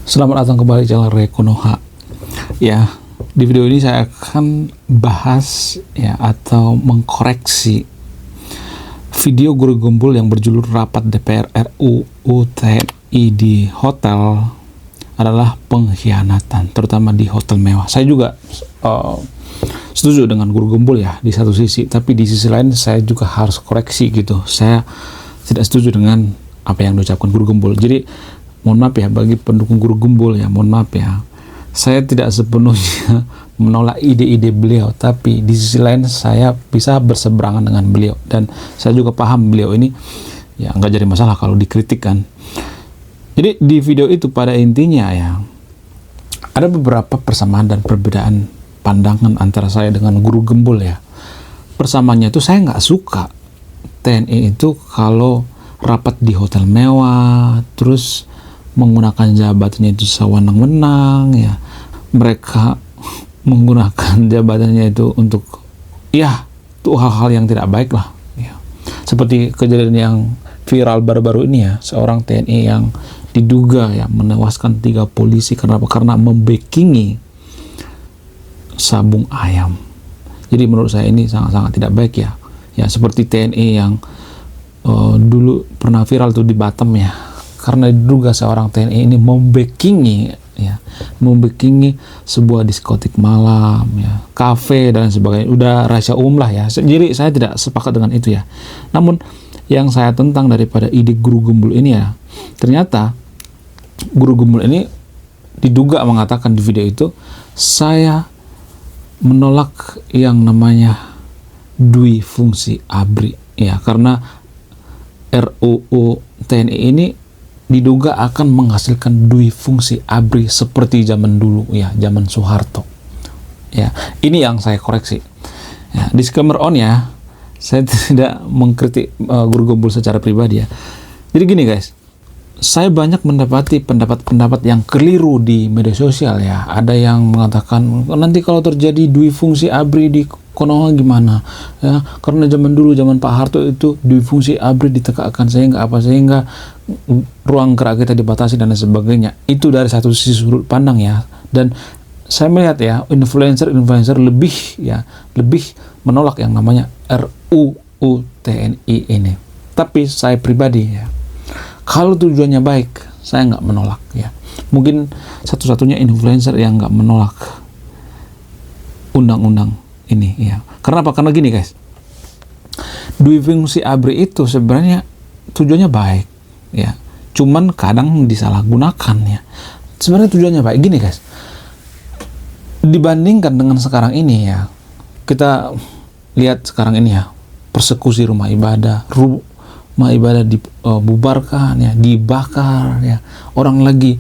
Selamat datang kembali di channel Rekonoha. Ya, di video ini saya akan bahas ya atau mengkoreksi video guru gembul yang berjudul Rapat DPR RUU TNI di hotel adalah pengkhianatan, terutama di hotel mewah. Saya juga setuju dengan guru gembul ya di satu sisi, tapi di sisi lain saya juga harus koreksi gitu. Saya tidak setuju dengan apa yang diucapkan guru gembul. Jadi mohon maaf ya bagi pendukung guru gembul ya, mohon maaf ya. Saya tidak sepenuhnya menolak ide-ide beliau, tapi di sisi lain saya bisa berseberangan dengan beliau, dan saya juga paham beliau ini ya nggak jadi masalah kalau dikritik kan. Jadi di video itu pada intinya ya ada beberapa persamaan dan perbedaan pandangan antara saya dengan guru gembul ya. Persamaannya itu saya nggak suka TNI itu kalau rapat di hotel mewah, terus menggunakan jabatannya itu sewenang-wenang ya. Mereka menggunakan jabatannya itu untuk ya itu hal-hal yang tidak baik lah ya. Seperti kejadian yang viral baru-baru ini ya, seorang TNI yang diduga ya menewaskan 3 polisi karena membekingi sabung ayam. Jadi menurut saya ini sangat-sangat tidak baik ya. Ya seperti TNI yang dulu pernah viral tuh di Batam ya, karena diduga seorang TNI ini membekingi sebuah diskotik malam ya, kafe dan sebagainya. Udah rahasia umum lah ya. Jadi saya tidak sepakat dengan itu ya. Namun yang saya tentang daripada ide guru gembul ini ya, ternyata guru gembul ini diduga mengatakan di video itu, saya menolak yang namanya dui fungsi ABRI ya, karena RUU TNI ini diduga akan menghasilkan dui fungsi ABRI seperti zaman dulu ya, zaman Soeharto ya. Ini yang saya koreksi ya. Disclaimer on ya, saya tidak mengkritik guru gembul secara pribadi ya. Jadi gini guys, saya banyak mendapati pendapat-pendapat yang keliru di media sosial ya. Ada yang mengatakan nanti kalau terjadi dui fungsi ABRI di Konoha gimana ya, karena zaman dulu zaman Pak Harto itu dui fungsi ABRI ditegakkan sehingga ruang gerak kita dibatasi dan sebagainya. Itu dari satu sisi sudut pandang ya, dan saya melihat ya influencer lebih menolak yang namanya RUU TNI ini. Tapi saya pribadi ya, kalau tujuannya baik, saya nggak menolak ya. Mungkin satu-satunya influencer yang nggak menolak undang-undang ini ya. Karena apa? Karena gini guys, dui fungsi ABRI itu sebenarnya tujuannya baik ya, cuman kadang disalahgunakan ya. Sebenarnya tujuannya baik. Gini guys, dibandingkan dengan sekarang ini ya, kita lihat sekarang ini ya, persekusi rumah ibadah dibubarkan ya, dibakar ya, orang lagi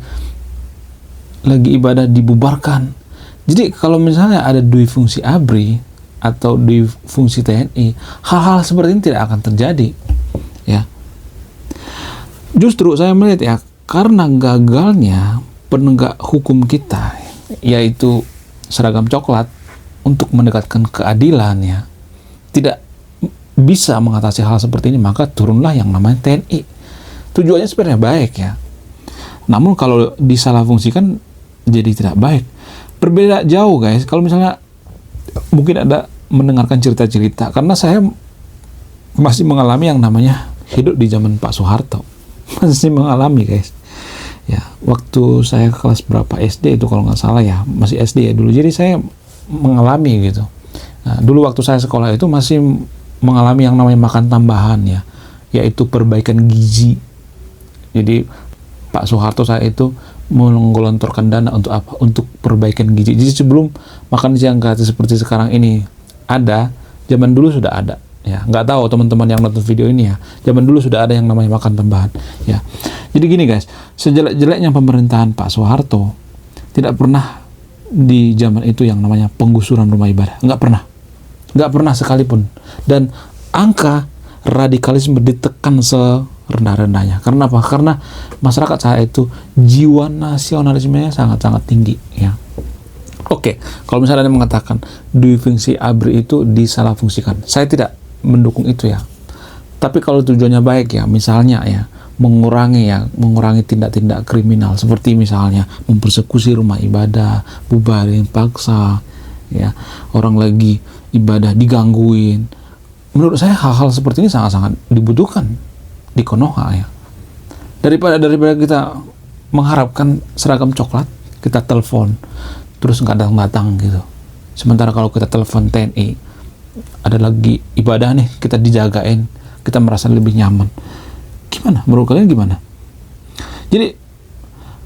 ibadah dibubarkan. Jadi kalau misalnya ada dui fungsi ABRI atau dui fungsi TNI, hal-hal seperti ini tidak akan terjadi ya. Justru saya melihat ya, karena gagalnya penegak hukum kita, yaitu seragam coklat, untuk mendekatkan keadilan ya, tidak bisa mengatasi hal seperti ini, maka turunlah yang namanya TNI. Tujuannya sebenarnya baik ya, namun kalau disalahfungsikan jadi tidak baik. Berbeda jauh guys kalau misalnya mungkin ada mendengarkan cerita-cerita, karena saya masih mengalami yang namanya hidup di zaman Pak Soeharto. Masih mengalami guys ya, waktu saya kelas berapa SD itu kalau nggak salah ya, masih SD ya dulu. Jadi saya mengalami gitu. Nah, dulu waktu saya sekolah itu masih mengalami yang namanya makan tambahan ya, yaitu perbaikan gizi. Jadi Pak Soeharto saya itu menggelontorkan dana untuk apa? Untuk perbaikan gizi. Jadi sebelum makan siang gratis seperti sekarang ini ada, zaman dulu sudah ada ya. Nggak tahu teman-teman yang nonton video ini ya, zaman dulu sudah ada yang namanya makan tambahan ya. Jadi gini guys, sejelek-jeleknya pemerintahan Pak Soeharto, tidak pernah di zaman itu yang namanya penggusuran rumah ibadah. Nggak pernah sekalipun. Dan angka radikalisme ditekan serendah-rendahnya. Karena apa? Karena masyarakat saat itu jiwa nasionalismenya sangat-sangat tinggi ya. Oke, kalau misalnya Anda mengatakan dui fungsi ABRI itu disalahfungsikan, saya tidak mendukung itu ya. Tapi kalau tujuannya baik ya, misalnya ya, mengurangi tindak-tindak kriminal seperti misalnya mempersekusi rumah ibadah, bubarin paksa, ya, orang lagi ibadah digangguin. Menurut saya hal-hal seperti ini sangat-sangat dibutuhkan di Konoha, ya. Daripada kita mengharapkan seragam coklat, kita telepon terus nggak datang gitu. Sementara kalau kita telepon TNI, ada lagi ibadah nih, kita dijagain, kita merasa lebih nyaman. Gimana? Menurut kalian gimana? Jadi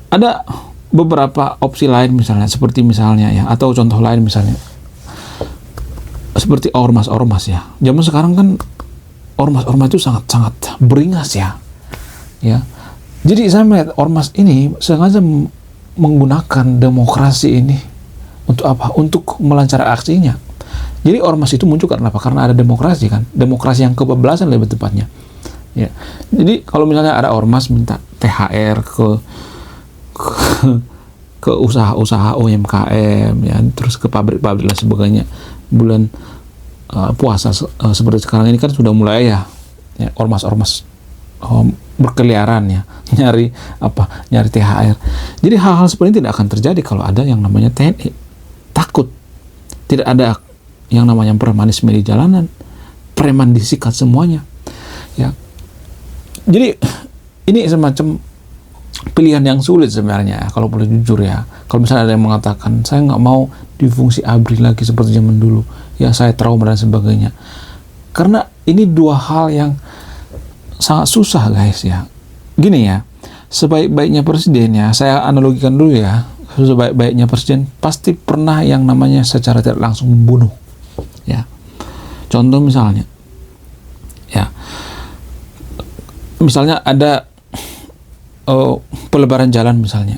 ada beberapa opsi lain misalnya, seperti misalnya ya, atau contoh lain misalnya seperti ormas-ormas, ya. Zaman sekarang kan ormas-ormas itu sangat-sangat beringas, ya. Jadi saya melihat ormas ini sengaja menggunakan demokrasi ini untuk apa? Untuk melancarkan aksinya. Jadi ormas itu muncul karena apa? Karena ada demokrasi, kan? Demokrasi yang kebablasan lebih tepatnya. Ya. Jadi kalau misalnya ada ormas minta THR ke usaha-usaha UMKM, ya, terus ke pabrik-pabrik dan sebagainya. Bulan puasa seperti sekarang ini kan sudah mulai, ya ormas-ormas berkeliaran, ya, nyari THR. Jadi hal-hal seperti ini tidak akan terjadi kalau ada yang namanya TNI. Takut tidak ada yang namanya premanisme di jalanan, preman disikat semuanya, ya. Jadi ini semacam pilihan yang sulit sebenarnya, kalau boleh jujur, ya. Kalau misalnya ada yang mengatakan saya nggak mau di fungsi ABRI lagi seperti zaman dulu, ya, saya trauma dan sebagainya, karena ini dua hal yang sangat susah, guys, ya. Gini, ya, sebaik-baiknya presiden, ya, saya analogikan dulu, ya, sebaik-baiknya presiden pasti pernah yang namanya secara tidak langsung membunuh, ya. Contoh misalnya, ya, misalnya ada pelebaran jalan misalnya,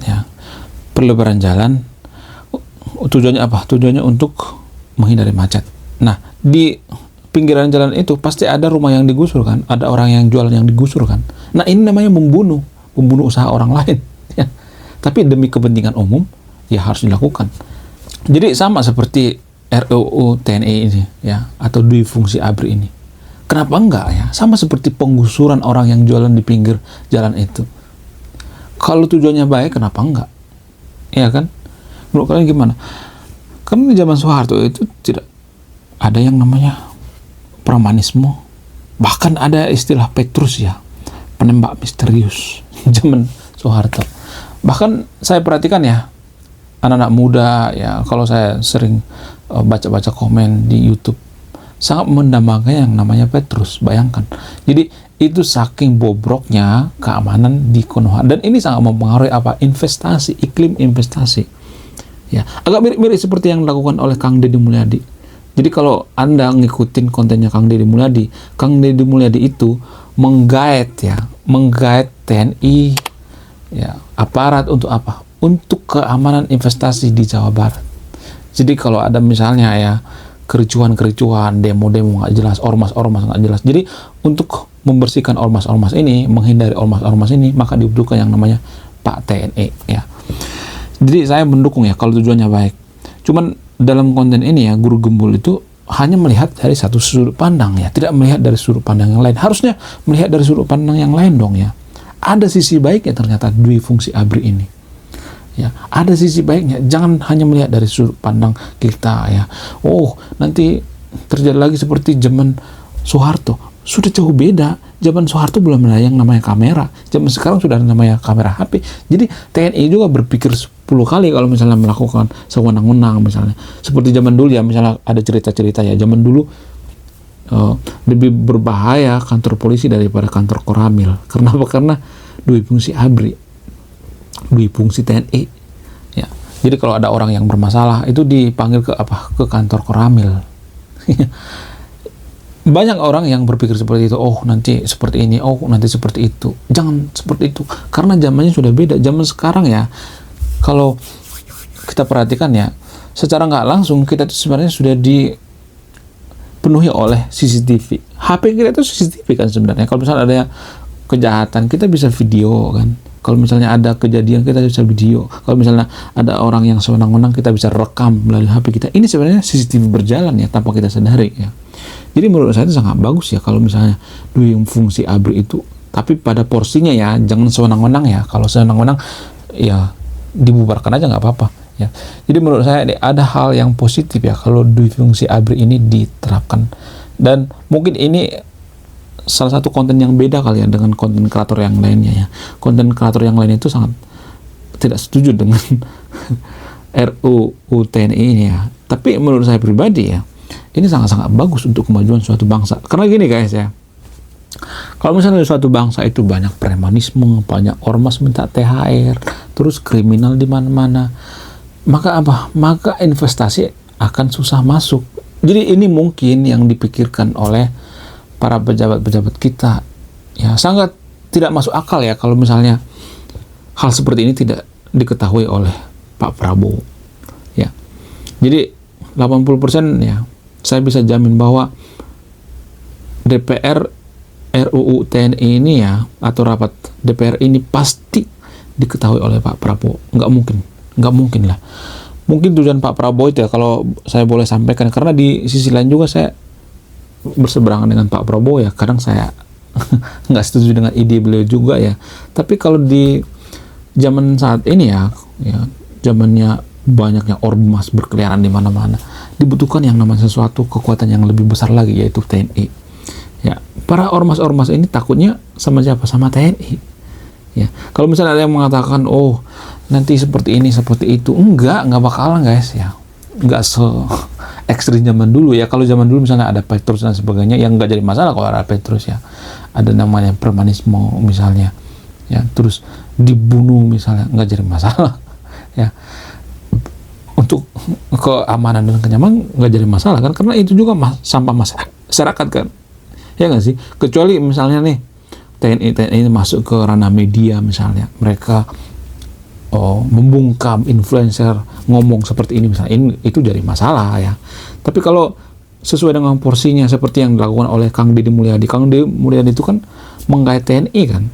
ya, pelebaran jalan tujuannya apa? Tujuannya untuk menghindari macet. Nah, di pinggiran jalan itu pasti ada rumah yang digusur, kan? Ada orang yang jual yang digusur, kan? Nah, ini namanya membunuh usaha orang lain, ya. Tapi demi kepentingan umum, ya harus dilakukan. Jadi sama seperti RUU TNI ini, ya, atau dui fungsi ABRI ini. Kenapa enggak, ya? Sama seperti penggusuran orang yang jualan di pinggir jalan itu. Kalau tujuannya baik, kenapa enggak? Ya kan? Menurut kalian gimana? Karena di zaman Soeharto itu tidak ada yang namanya premanisme. Bahkan ada istilah Petrus, ya, penembak misterius zaman Soeharto. Bahkan saya perhatikan, ya, anak-anak muda, ya, kalau saya sering baca-baca komen di YouTube, sangat mendambakan yang namanya Petrus. Bayangkan. Jadi itu saking bobroknya keamanan di Konoha, dan ini sangat mempengaruhi apa? Investasi, iklim investasi. Ya, agak mirip-mirip seperti yang dilakukan oleh Kang Deddy Mulyadi. Jadi kalau Anda ngikutin kontennya Kang Deddy Mulyadi itu menggait TNI, ya, aparat untuk apa? Untuk keamanan investasi di Jawa Barat. Jadi kalau ada misalnya, ya, kericuhan, demo-demo nggak jelas, ormas-ormas nggak jelas. Jadi untuk membersihkan ormas-ormas ini, menghindari ormas-ormas ini, maka dibutuhkan yang namanya Pak TNI, ya. Jadi saya mendukung, ya, kalau tujuannya baik. Cuman dalam konten ini, ya, Guru Gembul itu hanya melihat dari satu sudut pandang, ya, tidak melihat dari sudut pandang yang lain. Harusnya melihat dari sudut pandang yang lain dong, ya. Ada sisi baiknya ternyata dui fungsi ABRI ini. Ya, ada sisi baiknya. Jangan hanya melihat dari sudut pandang kita, ya. Oh, nanti terjadi lagi seperti zaman Soeharto. Sudah jauh beda. Zaman Soeharto belum ada yang namanya kamera. Zaman sekarang sudah ada namanya kamera HP. Jadi TNI juga berpikir 10 kali kalau misalnya melakukan sewenang-wenang misalnya. Seperti zaman dulu, ya, misalnya ada cerita-cerita, ya, zaman dulu lebih berbahaya kantor polisi daripada kantor Koramil. Kenapa? Karena dui fungsi ABRI, dui fungsi TNI, ya. Jadi kalau ada orang yang bermasalah itu dipanggil ke kantor Koramil. Banyak orang yang berpikir seperti itu. Oh, nanti seperti ini, oh, nanti seperti itu. Jangan seperti itu, karena zamannya sudah beda. Zaman sekarang, ya, kalau kita perhatikan, ya, secara nggak langsung kita sebenarnya sudah dipenuhi oleh CCTV. HP kita itu CCTV, kan, sebenarnya. Kalau misalnya ada kejahatan, kita bisa video, kan. Kalau misalnya ada kejadian, kita bisa video. Kalau misalnya ada orang yang sewenang-wenang, kita bisa rekam melalui HP kita. Ini sebenarnya CCTV berjalan, ya, tanpa kita sadari, ya. Jadi menurut saya itu sangat bagus, ya, kalau misalnya dui fungsi ABRI itu tapi pada porsinya ya, jangan sewenang-wenang ya. Kalau sewenang-wenang ya dibubarkan aja nggak apa-apa ya. Jadi menurut saya ada hal yang positif ya kalau dui fungsi ABRI ini diterapkan, dan mungkin ini salah satu konten yang beda kali ya dengan konten kreator yang lainnya ya. Konten kreator yang lain itu sangat tidak setuju dengan RUU TNI ini ya. Tapi menurut saya pribadi ya, ini sangat-sangat bagus untuk kemajuan suatu bangsa. Karena gini guys ya, kalau misalnya di suatu bangsa itu banyak premanisme, banyak ormas minta THR, terus kriminal di mana-mana, maka apa? Maka investasi akan susah masuk. Jadi ini mungkin yang dipikirkan oleh para pejabat-pejabat kita ya, sangat tidak masuk akal ya kalau misalnya hal seperti ini tidak diketahui oleh Pak Prabowo ya. Jadi 80% ya saya bisa jamin bahwa DPR RUU TNI ini ya, atau rapat DPR ini pasti diketahui oleh Pak Prabowo. Nggak mungkin lah. Mungkin tujuan Pak Prabowo itu ya, kalau saya boleh sampaikan, karena di sisi lain juga saya berseberangan dengan Pak Prabowo ya, kadang saya nggak setuju dengan ide beliau juga ya. Tapi kalau di zaman saat ini ya zamannya banyaknya ormas berkeliaran di mana-mana, dibutuhkan yang namanya sesuatu kekuatan yang lebih besar lagi, yaitu TNI ya. Para ormas-ormas ini takutnya sama siapa? Sama TNI ya. Kalau misalnya ada yang mengatakan oh nanti seperti ini seperti itu, enggak bakalan guys ya, enggak se ekstrim zaman dulu ya. Kalau zaman dulu misalnya ada Petrus dan sebagainya, yang nggak jadi masalah kalau ada Petrus ya, ada namanya premanisme misalnya ya, terus dibunuh misalnya, nggak jadi masalah ya. Untuk keamanan dan kenyamanan nggak jadi masalah kan, karena itu juga sampah masyarakat kan ya nggak sih. Kecuali misalnya nih TNI masuk ke ranah media misalnya, mereka membungkam influencer ngomong seperti ini misalnya, itu jadi masalah ya. Tapi kalau sesuai dengan porsinya seperti yang dilakukan oleh Kang Deddy Mulyadi itu kan menggait TNI kan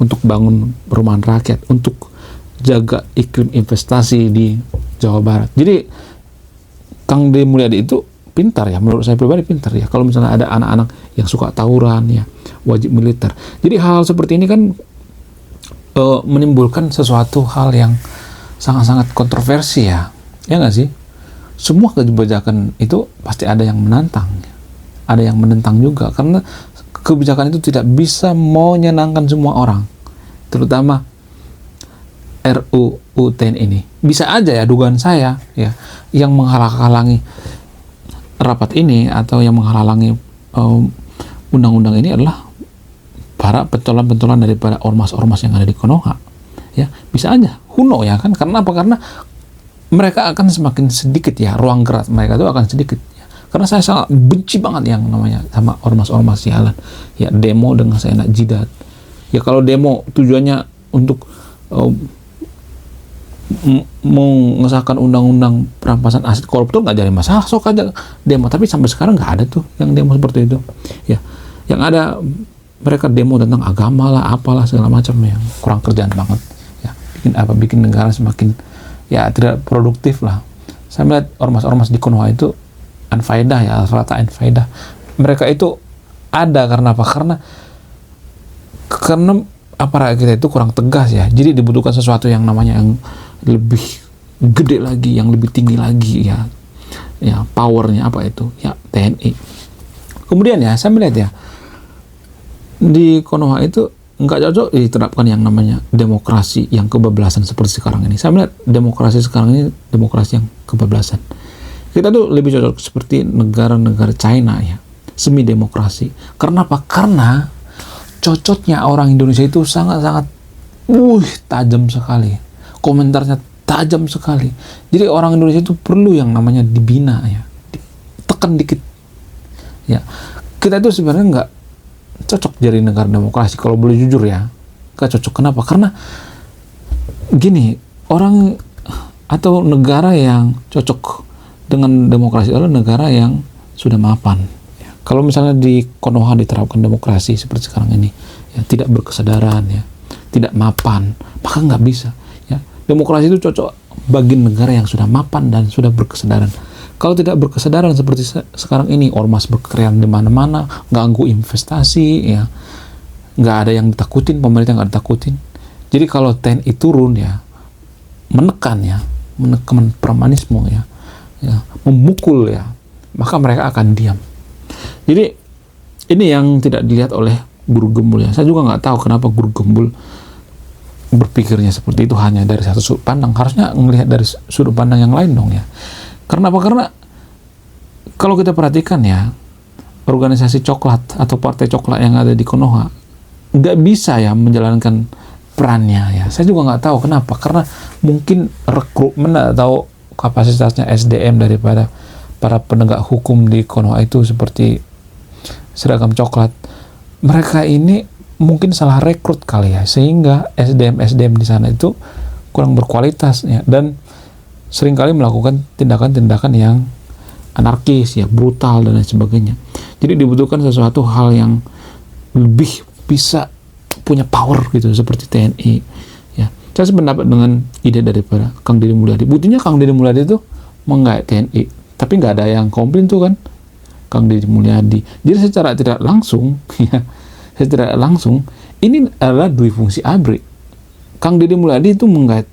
untuk bangun perumahan rakyat, untuk jaga iklim investasi di Jawa Barat. Jadi Kang Deddy Mulyadi itu pintar ya, menurut saya pribadi pintar ya. Kalau misalnya ada anak-anak yang suka tawuran ya, wajib militer. Jadi hal seperti ini kan menimbulkan sesuatu hal yang sangat-sangat kontroversi ya nggak sih? Semua kebijakan itu pasti ada yang menantang, ada yang menentang juga, karena kebijakan itu tidak bisa menyenangkan semua orang, terutama RUU TNI ini. Bisa aja ya, dugaan saya ya, yang menghalang-halangi rapat ini atau yang menghalangi undang-undang ini adalah para pentolan-pentolan daripada ormas-ormas yang ada di Konoha ya. Bisa aja, huno ya kan. Karena apa? Karena mereka akan semakin sedikit ya, ruang gerak mereka itu akan sedikit ya. Karena saya sangat benci banget yang namanya sama ormas-ormas sialan ya, demo dengan seenak jidat ya. Kalau demo tujuannya untuk mengesahkan undang-undang perampasan aset koruptor, nggak jadi masalah, sok aja demo. Tapi sampai sekarang nggak ada tuh yang demo seperti itu ya. Yang ada mereka demo tentang agama lah, apalah segala macam, yang kurang kerjaan banget ya. Bikin negara semakin ya tidak produktif lah. Saya melihat ormas-ormas di Konoha itu anfaedah ya, rata anfaedah. Mereka itu ada karena apa? Karena aparat kita itu kurang tegas ya. Jadi dibutuhkan sesuatu yang namanya yang lebih gede lagi, yang lebih tinggi lagi ya. Ya, powernya apa itu? Ya, TNI. Kemudian ya, saya melihat ya, di Konoha itu nggak cocok diterapkan yang namanya demokrasi yang kebablasan seperti sekarang ini. Saya melihat demokrasi sekarang ini demokrasi yang kebablasan. Kita tuh lebih cocok seperti negara-negara China ya, semi demokrasi. Karena apa? Karena cocoknya orang Indonesia itu sangat-sangat tajam sekali. Komentarnya tajam sekali. Jadi orang Indonesia itu perlu yang namanya dibina ya, ditekan dikit ya. Kita itu sebenarnya nggak cocok jadi negara demokrasi, kalau boleh jujur ya, gak cocok. Kenapa? Karena gini, orang atau negara yang cocok dengan demokrasi adalah negara yang sudah mapan ya. Kalau misalnya di Konoha diterapkan demokrasi seperti sekarang ini ya, tidak berkesadaran ya, tidak mapan, maka nggak bisa ya. Demokrasi itu cocok bagi negara yang sudah mapan dan sudah berkesadaran. Kalau tidak berkesadaran seperti sekarang ini, ormas berkeriaran di mana-mana, ganggu investasi ya, nggak ada yang ditakutin, pemerintah nggak ditakutin. Jadi kalau TNI turun ya, menekan premanisme ya, memukul ya, maka mereka akan diam. Jadi ini yang tidak dilihat oleh guru gembul ya. Saya juga nggak tahu kenapa guru gembul berpikirnya seperti itu hanya dari satu sudut pandang. Harusnya melihat dari sudut pandang yang lain dong ya. Karena apa? Karena kalau kita perhatikan ya, organisasi coklat atau partai coklat yang ada di Konoha nggak bisa ya menjalankan perannya ya. Saya juga nggak tahu kenapa. Karena mungkin rekrutmen atau kapasitasnya SDM daripada para penegak hukum di Konoha itu seperti seragam coklat. Mereka ini mungkin salah rekrut kali ya, sehingga SDM di sana itu kurang berkualitas ya, dan seringkali melakukan tindakan-tindakan yang anarkis ya, brutal dan lain sebagainya. Jadi dibutuhkan sesuatu hal yang lebih bisa punya power gitu seperti TNI ya. Saya sependapat dengan ide daripada Kang Deddy Mulyadi. Buktinya Kang Deddy Mulyadi itu menggait TNI, tapi nggak ada yang komplain tuh kan Kang Deddy Mulyadi. Jadi secara tidak langsung ya, secara langsung ini adalah dui fungsi ABRI. Kang Deddy Mulyadi itu menggait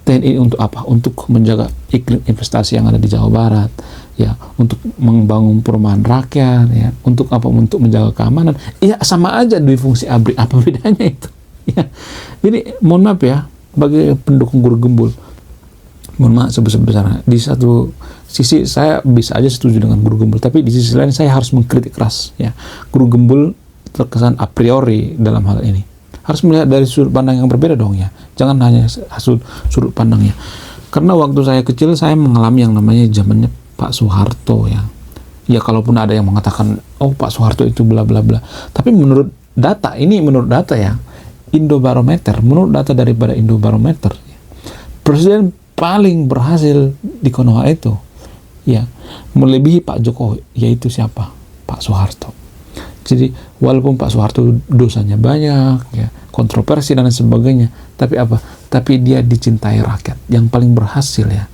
TNI untuk apa? Untuk menjaga iklim investasi yang ada di Jawa Barat, ya, untuk membangun perumahan rakyat, ya, untuk apa? Untuk menjaga keamanan. Ya sama aja dui fungsi ABRI. Apa bedanya itu? Ya. Jadi mohon maaf ya bagi pendukung guru gembul. Mohon maaf sebesar-besarnya. Di satu sisi saya bisa aja setuju dengan guru gembul, tapi di sisi lain saya harus mengkritik keras. Ya, guru gembul terkesan a priori dalam hal ini. Harus melihat dari sudut pandang yang berbeda dong ya. Jangan hanya sudut pandangnya. Karena waktu saya kecil saya mengalami yang namanya zamannya Pak Soeharto ya. Ya kalaupun ada yang mengatakan oh Pak Soeharto itu bla bla bla. Tapi menurut data ya, Indobarometer, menurut data daripada Indobarometer, presiden paling berhasil di Konoha itu ya melebihi Pak Jokowi, yaitu siapa? Pak Soeharto. Jadi walaupun Pak Soeharto dosanya banyak, ya, kontroversi dan sebagainya, tapi apa? Tapi dia dicintai rakyat. Yang paling berhasil ya,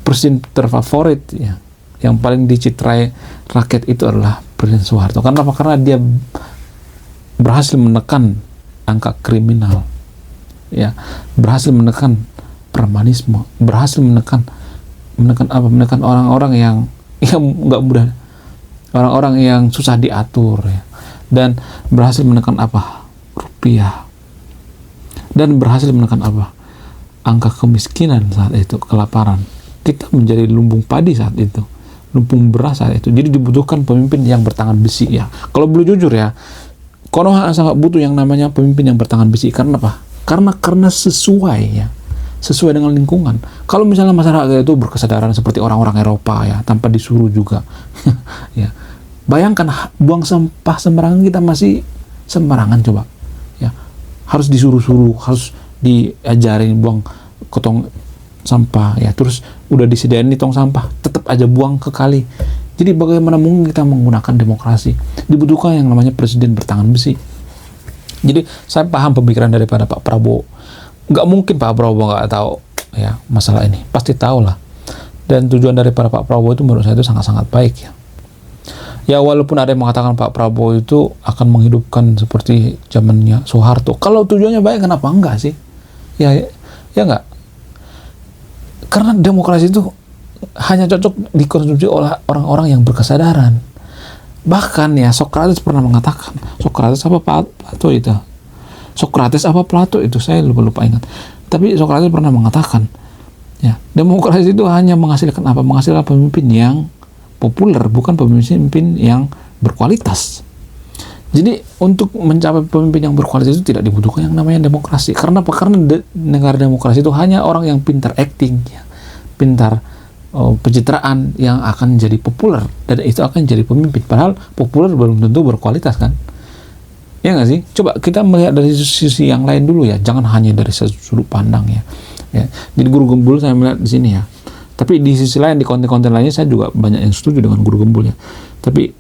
presiden terfavorit ya, yang paling dicitrai rakyat itu adalah Presiden Soeharto. Karena apa? Karena dia berhasil menekan angka kriminal, ya, berhasil menekan premanisme, berhasil menekan apa? Menekan orang-orang yang nggak mudah. Orang-orang yang susah diatur ya. Dan berhasil menekan apa? Rupiah. Dan berhasil menekan apa? Angka kemiskinan saat itu, kelaparan. Kita menjadi lumbung padi saat itu, lumbung beras saat itu. Jadi dibutuhkan pemimpin yang bertangan besi ya. Kalau boleh jujur ya, Konoha sangat butuh yang namanya pemimpin yang bertangan besi. Karena apa? Karena sesuai ya. Sesuai dengan lingkungan. Kalau misalnya masyarakat itu berkesadaran seperti orang-orang Eropa ya, tanpa disuruh juga ya, bayangkan buang sampah sembarangan, kita masih sembarangan coba ya, harus disuruh-suruh, harus diajarin buang ke tong sampah ya, terus udah disediain di tong sampah tetap aja buang ke kali. Jadi bagaimana mungkin kita menggunakan demokrasi? Dibutuhkan yang namanya presiden bertangan besi. Jadi saya paham pemikiran daripada Pak Prabowo. Nggak mungkin Pak Prabowo nggak tahu ya masalah ini, pasti tahu lah. Dan tujuan daripada Pak Prabowo itu menurut saya itu sangat-sangat baik ya. Ya walaupun ada yang mengatakan Pak Prabowo itu akan menghidupkan seperti zamannya Soeharto. Kalau tujuannya baik, kenapa enggak sih? Ya enggak. Karena demokrasi itu hanya cocok dikonsumsi oleh orang-orang yang berkesadaran. Bahkan ya Socrates pernah mengatakan, Socrates apa Plato itu? Socrates apa Plato itu, saya lupa ingat. Tapi Socrates pernah mengatakan, ya demokrasi itu hanya menghasilkan apa? Menghasilkan pemimpin yang populer, bukan pemimpin yang berkualitas. Jadi untuk mencapai pemimpin yang berkualitas itu tidak dibutuhkan yang namanya demokrasi. Karena apa? Karena negara demokrasi itu hanya orang yang pintar acting, ya, pintar pencitraan yang akan jadi populer, dan itu akan jadi pemimpin. Padahal populer belum tentu berkualitas kan? Ya nggak sih? Coba kita melihat dari sisi yang lain dulu ya, jangan hanya dari sudut pandang ya. Jadi guru gembul saya melihat di sini ya. Tapi di sisi lain, di konten-konten lainnya saya juga banyak yang setuju dengan guru gembul ya. Tapi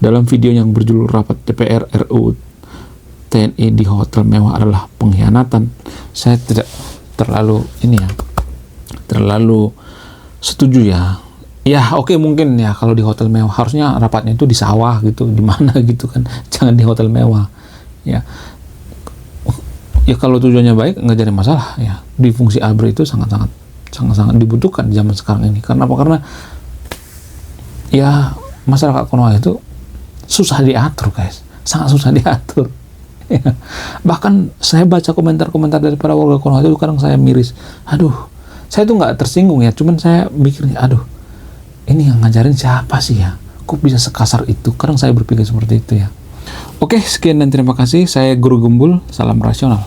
dalam video yang berjudul rapat DPR RUU TNI di hotel mewah adalah pengkhianatan, saya tidak terlalu setuju ya Ya oke, mungkin ya kalau di hotel mewah harusnya rapatnya itu di sawah gitu, di mana gitu kan, jangan di hotel mewah ya. Ya kalau tujuannya baik nggak jadi masalah ya. Di fungsi ABRI itu sangat dibutuhkan di zaman sekarang ini. Karena apa? Karena ya masyarakat Konoha itu susah diatur guys, sangat susah diatur. Ya. Bahkan saya baca komentar-komentar dari para warga Konoha itu kadang saya miris. Aduh, saya tuh nggak tersinggung ya, cuman saya mikirnya, aduh, ini yang ngajarin siapa sih ya? Kok bisa sekasar itu? Kadang saya berpikir seperti itu ya. Oke, sekian dan terima kasih. Saya Guru Gembul, salam rasional.